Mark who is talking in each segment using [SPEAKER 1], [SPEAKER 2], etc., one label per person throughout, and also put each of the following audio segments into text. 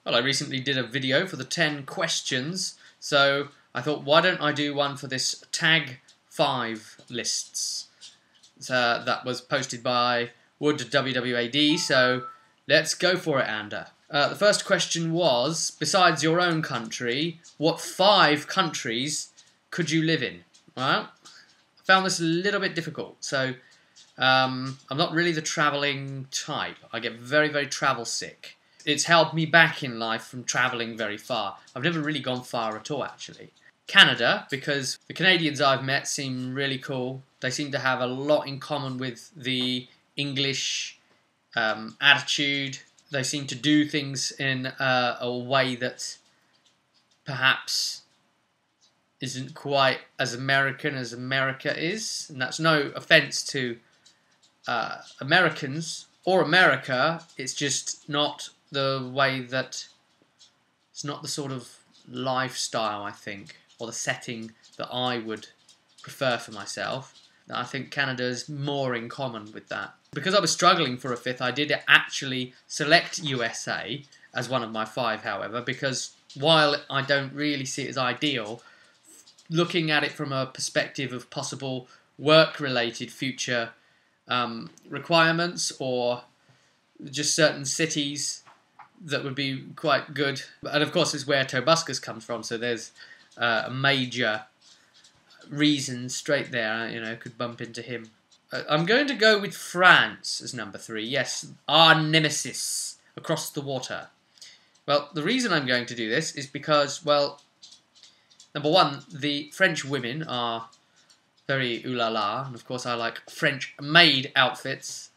[SPEAKER 1] Well, I recently did a video for the 10 questions, so I thought, why don't I do one for this Tag 5 lists? That was posted by Wood WWAD, so let's go for it, Ander. The first question was, besides your own country, what 5 countries could you live in? Well, I found this a little bit difficult, so I'm not really the travelling type. I get very, very travel sick. It's held me back in life from travelling very far. I've never really gone far at all, actually. Canada, because the Canadians I've met seem really cool. They seem to have a lot in common with the English attitude. They seem to do things in a way that perhaps isn't quite as American as America is. And that's no offence to Americans or America. It's just not the way that... It's not the sort of lifestyle, I think, or the setting that I would prefer for myself. I think Canada's more in common with that. Because I was struggling for a 5th, I did actually select USA as one of my 5, however, because while I don't really see it as ideal, looking at it from a perspective of possible work-related future requirements, or just certain cities that would be quite good. And of course it's where Tobuscus comes from, so there's a major reason straight there, you know, could bump into him. I'm going to go with France as number 3. Yes, our nemesis across the water. Well, the reason I'm going to do this is because, well, number 1, the French women are very ooh la la, and of course I like French-made outfits.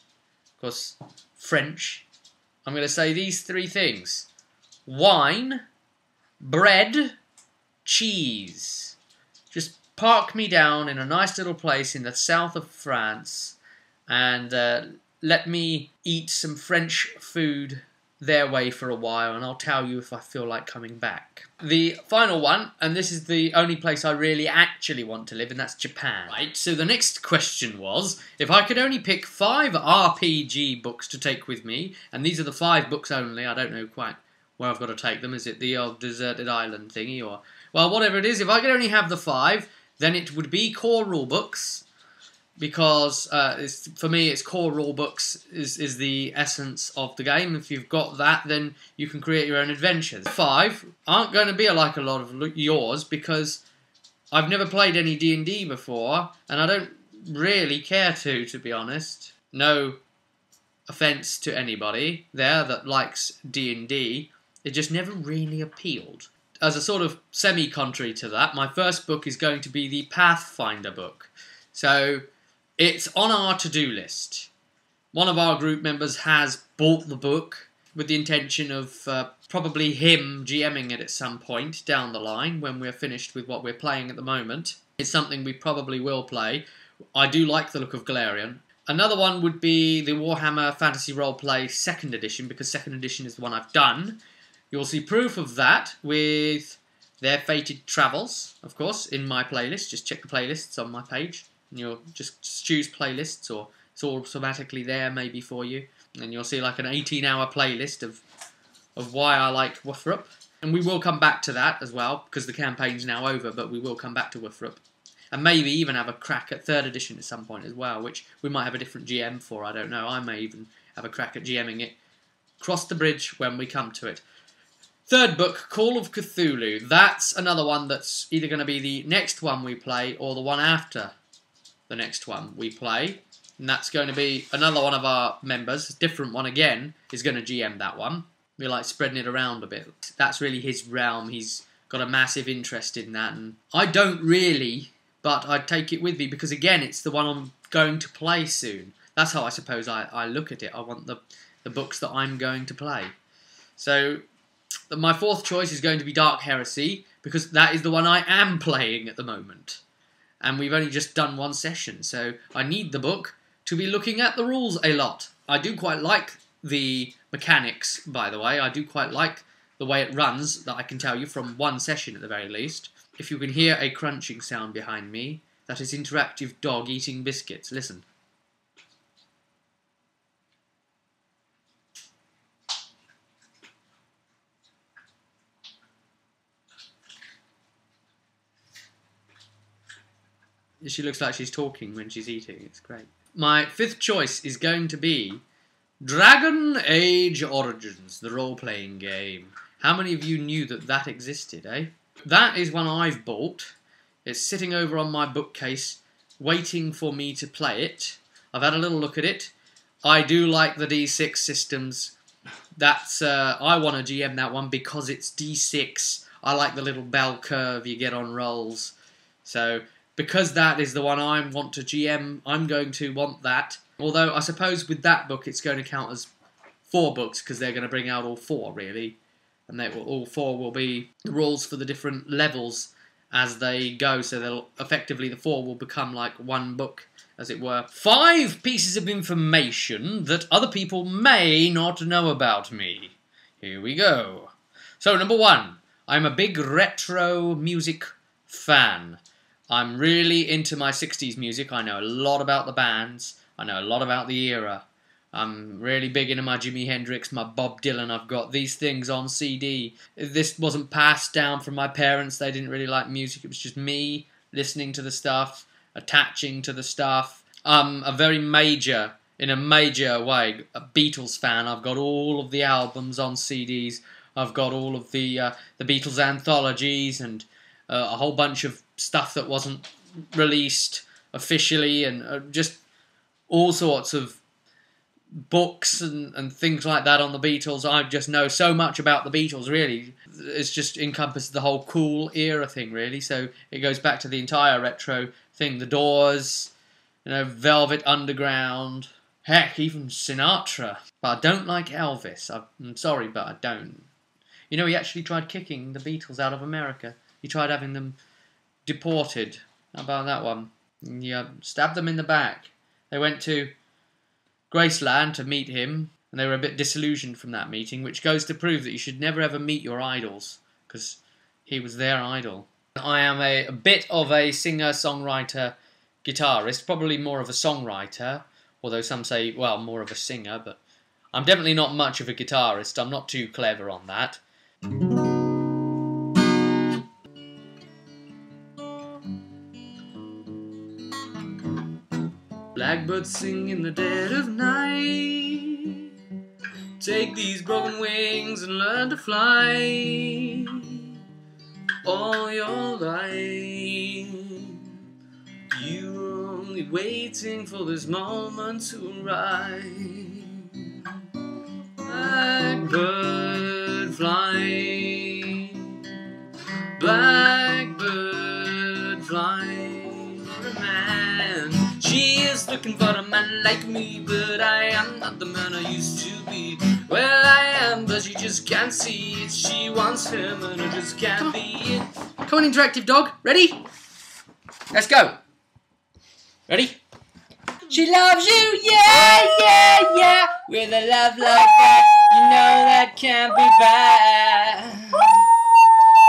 [SPEAKER 1] Of course, French. I'm going to say these 3 things: wine, bread, cheese. Just park me down in a nice little place in the south of France and let me eat some French food their way for a while, and I'll tell you if I feel like coming back. The final one, and this is the only place I really actually want to live, and that's Japan. Right, so the next question was, if I could only pick 5 RPG books to take with me, and these are the 5 books only, I don't know quite where I've got to take them. Is it the old deserted island thingy, or... Well, whatever it is, if I could only have the 5, then it would be core rulebooks, because for me, it's core rulebooks is the essence of the game. If you've got that, then you can create your own adventures. 5 aren't going to be like a lot of yours, because I've never played any D&D before, and I don't really care to be honest. No offence to anybody there that likes D&D, it just never really appealed. As a sort of semi-contrary to that, my first book is going to be the Pathfinder book. So it's on our to-do list. One of our group members has bought the book with the intention of probably him GMing it at some point down the line when we're finished with what we're playing at the moment. It's something we probably will play. I do like the look of Golarion. Another one would be the Warhammer Fantasy Roleplay 2nd edition, because 2nd edition is the one I've done. You'll see proof of that with their Fated Travels, of course, in my playlist. Just check the playlists on my page, and you'll just choose playlists, or it's automatically there maybe for you. And you'll see like an 18-hour playlist of why I like Wuthrup. And we will come back to that as well, because the campaign's now over, but we will come back to Wuthrup. And maybe even have a crack at 3rd edition at some point as well, which we might have a different GM for, I don't know. I may even have a crack at GMing it. Cross the bridge when we come to it. 3rd book, Call of Cthulhu. That's another one that's either going to be the next one we play or the one after the next one we play. And that's going to be another one of our members, a different one again, is going to GM that one. We like spreading it around a bit. That's really his realm. He's got a massive interest in that. And I don't really, but I'd take it with me because, again, it's the one I'm going to play soon. That's how I suppose I look at it. I want the books that I'm going to play. So my 4th choice is going to be Dark Heresy, because that is the one I am playing at the moment. And we've only just done 1 session, so I need the book to be looking at the rules a lot. I do quite like the mechanics, by the way. I do quite like the way it runs, that I can tell you from 1 session at the very least. If you can hear a crunching sound behind me, that is interactive dog eating biscuits. Listen. She looks like she's talking when she's eating. It's great. My fifth choice is going to be Dragon Age Origins, the role-playing game. How many of you knew that that existed, eh? That is one I've bought. It's sitting over on my bookcase, waiting for me to play it. I've had a little look at it. I do like the D6 systems. That's I want to GM that one because it's D6. I like the little bell curve you get on rolls. So, because that is the one I want to GM, I'm going to want that. Although, I suppose with that book, it's going to count as 4 books, because they're going to bring out all 4, really. And all 4 will be the rules for the different levels as they go. So, they'll effectively, the 4 will become like one book, as it were. 5 pieces of information that other people may not know about me. Here we go. So, number 1. I'm a big retro music fan. I'm really into my 60s music. I know a lot about the bands. I know a lot about the era. I'm really big into my Jimi Hendrix, my Bob Dylan. I've got these things on CD. This wasn't passed down from my parents. They didn't really like music. It was just me listening to the stuff, attaching to the stuff. I'm a very major, in a major way, a Beatles fan. I've got all of the albums on CDs. I've got all of the Beatles anthologies and a whole bunch of stuff that wasn't released officially, and just all sorts of books and things like that on the Beatles. I just know so much about the Beatles, really. It's just encompasses the whole cool era thing, really. So it goes back to the entire retro thing. The Doors, you know, Velvet Underground, heck, even Sinatra. But I don't like Elvis. I'm sorry, but I don't. You know, he actually tried kicking the Beatles out of America. He tried having them deported. How about that one? Yeah, stabbed them in the back. They went to Graceland to meet him, and they were a bit disillusioned from that meeting, which goes to prove that you should never ever meet your idols, because he was their idol. I am a bit of a singer, songwriter, guitarist, probably more of a songwriter, although some say, well, more of a singer, but I'm definitely not much of a guitarist. I'm not too clever on that. Blackbirds sing in the dead of night. Take these broken wings and learn to fly. All your life you're only waiting for this moment to arrive. Blackbird fly, blackbird fly. Man, she is looking for a man like me, but I am not the man I used to be. Well, I am, but she just can't see it. She wants him, and I just can't be it. Come on, interactive dog. Ready? Let's go. Ready? She loves you, yeah, yeah, yeah. With a love like that, you know that can't be bad.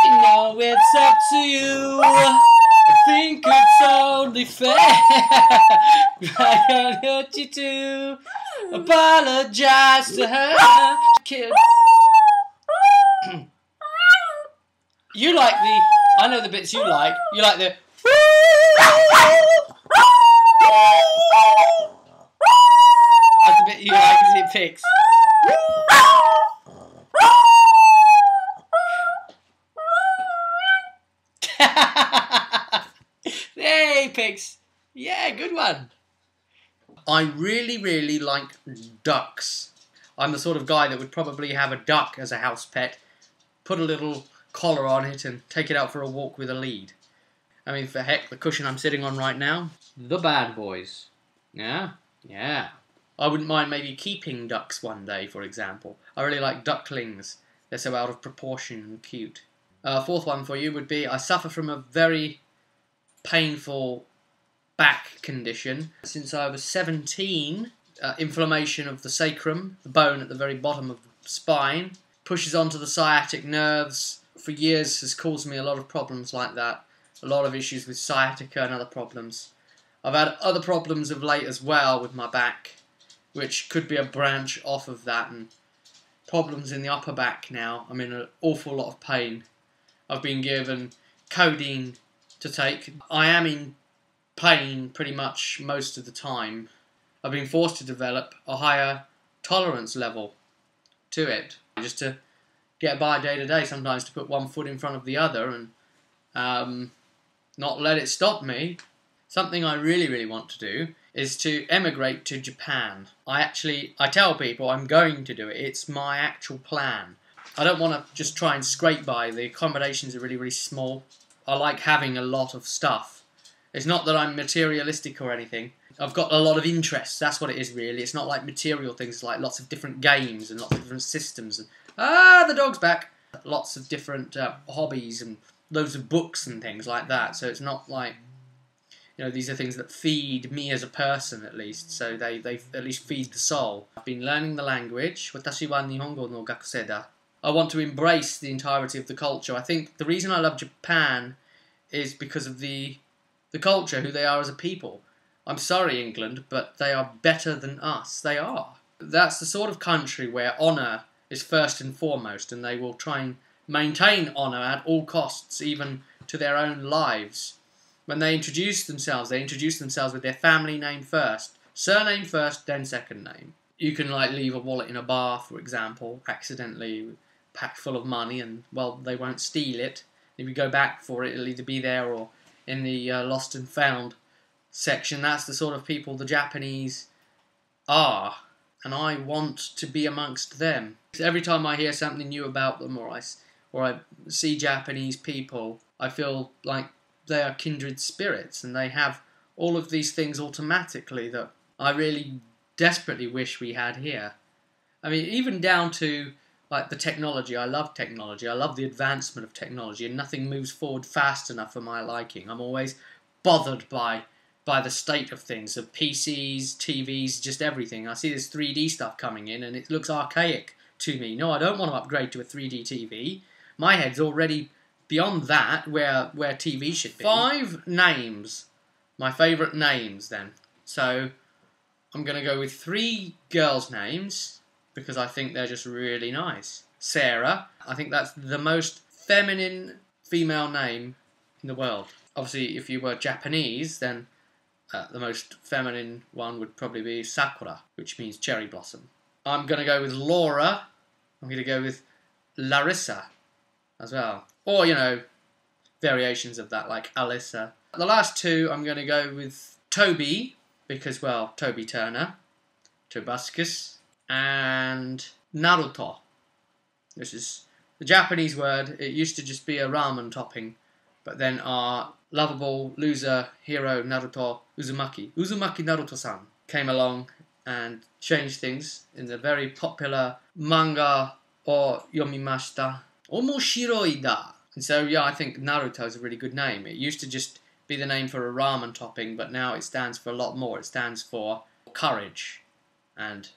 [SPEAKER 1] You know it's up to you. I think it's only fair. I can't hurt you to apologize to her. Kid. You like the... I know the bits you like. You like the... That's the bit you like, as it picks. Hey, pigs. Yeah, good one. I really, really like ducks. I'm the sort of guy that would probably have a duck as a house pet, put a little collar on it and take it out for a walk with a lead. I mean, for heck, the cushion I'm sitting on right now, the bad boys. Yeah, yeah. I wouldn't mind maybe keeping ducks one day, for example. I really like ducklings. They're so out of proportion and cute. Fourth one for you would be, I suffer from a very painful back condition. Since I was 17, inflammation of the sacrum, the bone at the very bottom of the spine, pushes onto the sciatic nerves. For years has caused me a lot of problems like that. A lot of issues with sciatica and other problems. I've had other problems of late as well with my back, which could be a branch off of that, and problems in the upper back now. I'm in an awful lot of pain. I've been given codeine to take. I am in pain pretty much most of the time, I've been forced to develop a higher tolerance level to it, just to get by day to day, sometimes to put one foot in front of the other and not let it stop me. Something I really, really want to do is to emigrate to Japan. I tell people I'm going to do it. It's my actual plan. I don't want to just try and scrape by. The accommodations are really, really small. I like having a lot of stuff. It's not that I'm materialistic or anything. I've got a lot of interests. That's what it is, really. It's not like material things. It's like lots of different games and lots of different systems. And the dog's back. Lots of different hobbies and loads of books and things like that. So it's not like, you know, these are things that feed me as a person, at least. So they at least feed the soul. I've been learning the language. Watashi wa Nihongo no gakusei da. I want to embrace the entirety of the culture. I think the reason I love Japan is because of the culture, who they are as a people. I'm sorry, England, but they are better than us. They are. That's the sort of country where honour is first and foremost, and they will try and maintain honour at all costs, even to their own lives. When they introduce themselves with their family name first. Surname first, then second name. You can, like, leave a wallet in a bar, for example, accidentally packed full of money, and, well, they won't steal it. If you go back for it, it'll either be there or in the lost and found section. That's the sort of people the Japanese are, and I want to be amongst them. Every time I hear something new about them, or I see Japanese people, I feel like they are kindred spirits, and they have all of these things automatically that I really desperately wish we had here. I mean, even down to like the technology. I love technology. I love the advancement of technology, and nothing moves forward fast enough for my liking. I'm always bothered by the state of things, of PCs, TVs, just everything. I see this 3D stuff coming in, and it looks archaic to me. No, I don't want to upgrade to a 3D TV. My head's already beyond that, where TV should be. 5 names. My favourite names, then. So, I'm going to go with 3 girls' names, because I think they're just really nice. Sarah. I think that's the most feminine female name in the world. Obviously, if you were Japanese, then the most feminine one would probably be Sakura, which means cherry blossom. I'm going to go with Laura. I'm going to go with Larissa as well. Or, you know, variations of that, like Alyssa. The last 2, I'm going to go with Toby, because, well, Toby Turner, Tobuscus, and Naruto. This is the Japanese word. It used to just be a ramen topping, but then our lovable loser hero Naruto Uzumaki Naruto-san came along and changed things in the very popular manga o yomimashita. Omoshiroi da. And so, yeah, I think Naruto is a really good name. It used to just be the name for a ramen topping, but now it stands for a lot more. It stands for courage and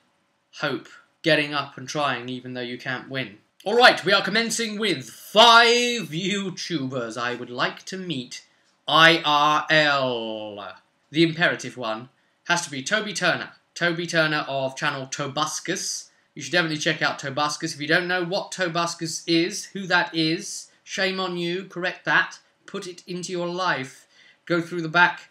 [SPEAKER 1] hope. Getting up and trying even though you can't win. Alright, we are commencing with 5 YouTubers I would like to meet IRL. The imperative one has to be Toby Turner. Toby Turner of channel Tobuscus. You should definitely check out Tobuscus. If you don't know what Tobuscus is, who that is, shame on you, correct that, put it into your life. Go through the back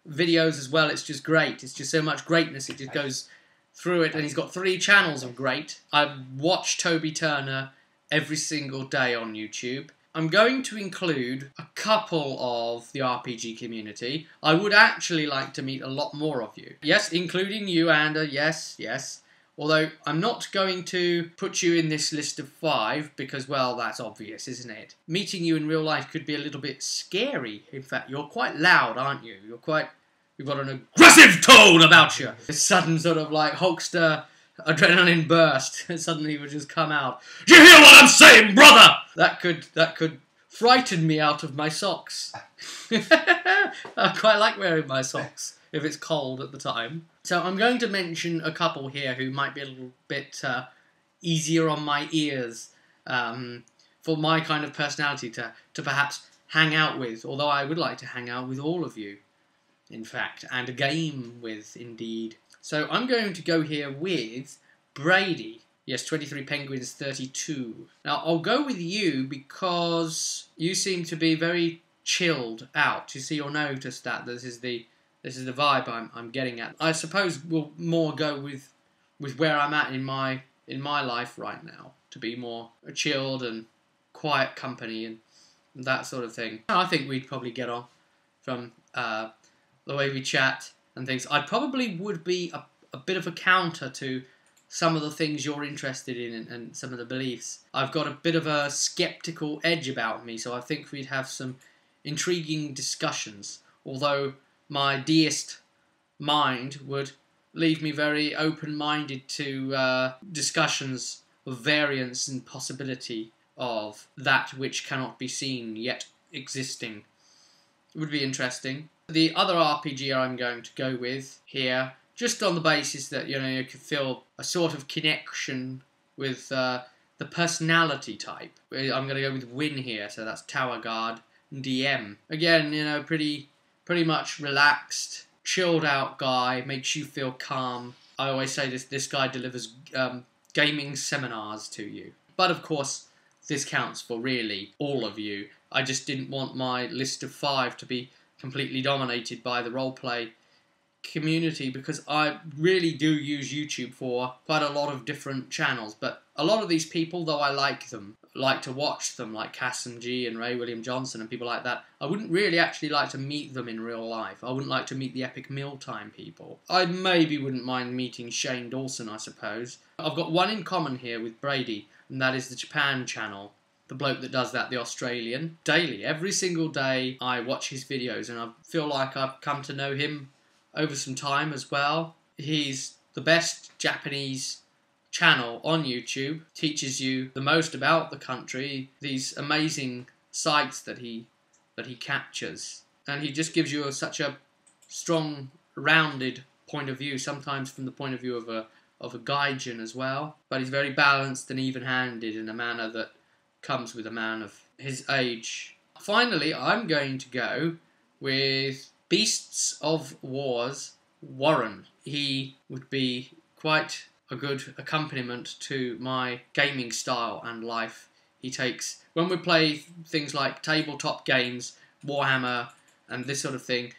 [SPEAKER 1] videos as well, it's just great. It's just so much greatness, it just goes through it, and he's got 3 channels of great. I watch Toby Turner every single day on YouTube. I'm going to include a couple of the RPG community. I would actually like to meet a lot more of you. Yes, including you, Ander, yes. Although, I'm not going to put you in this list of 5, because, well, that's obvious, isn't it? Meeting you in real life could be a little bit scary. In fact, you're quite loud, aren't you? You've got an aggressive tone about you. A sudden sort of like Hulkster adrenaline burst suddenly would just come out. Do you hear what I'm saying, brother? That could frighten me out of my socks. I quite like wearing my socks if it's cold at the time. So I'm going to mention a couple here who might be a little bit easier on my ears for my kind of personality to perhaps hang out with, although I would like to hang out with all of you, in fact, and a game with, indeed. So I'm going to go here with Brady. Yes, 23 Penguins, 32. Now, I'll go with you because you seem to be very chilled out. You see, you'll notice that this is the vibe I'm getting at. I suppose we'll more go with where I'm at in my life right now, to be more a chilled and quiet company and that sort of thing. I think we'd probably get on from the way we chat and things. I probably would be a bit of a counter to some of the things you're interested in and some of the beliefs. I've got a bit of a skeptical edge about me, so I think we'd have some intriguing discussions, although my deist mind would leave me very open-minded to discussions of variance and possibility of that which cannot be seen yet existing. It would be interesting. The other RPG I'm going to go with here, just on the basis that, you know, you can feel a sort of connection with the personality type. I'm going to go with Win here, so that's Tower Guard DM. Again, you know, pretty much relaxed, chilled out guy, makes you feel calm. I always say this guy delivers gaming seminars to you. But of course, this counts for really all of you. I just didn't want my list of 5 to be completely dominated by the roleplay community, because I really do use YouTube for quite a lot of different channels. But a lot of these people, though I like them, like to watch them, like Cass and G and Ray William Johnson and people like that, I wouldn't really actually like to meet them in real life. I wouldn't like to meet the Epic Mealtime people. I maybe wouldn't mind meeting Shane Dawson, I suppose. I've got one in common here with Brady, and that is the Japan channel. The bloke that does that, the Australian. Daily, every single day, I watch his videos, and I feel like I've come to know him over some time as well. He's the best Japanese channel on YouTube, teaches you the most about the country, these amazing sites that he captures, and he just gives you such a strong, rounded point of view, sometimes from the point of view of a gaijin as well, but he's very balanced and even-handed in a manner that comes with a man of his age. Finally, I'm going to go with Beasts of War's Warren. He would be quite a good accompaniment to my gaming style and life. He takes, when we play things like tabletop games, Warhammer and this sort of thing,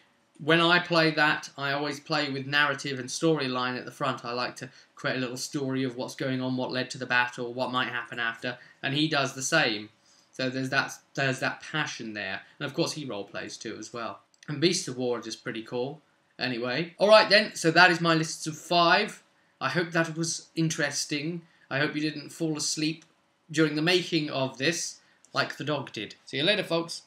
[SPEAKER 1] when I play that, I always play with narrative and storyline at the front. I like to create a little story of what's going on, what led to the battle, what might happen after, and he does the same. So there's that passion there, and of course he role plays too as well. And Beasts of War are just pretty cool. Anyway, alright then, so that is my list of 5. I hope that was interesting. I hope you didn't fall asleep during the making of this, like the dog did. See you later, folks.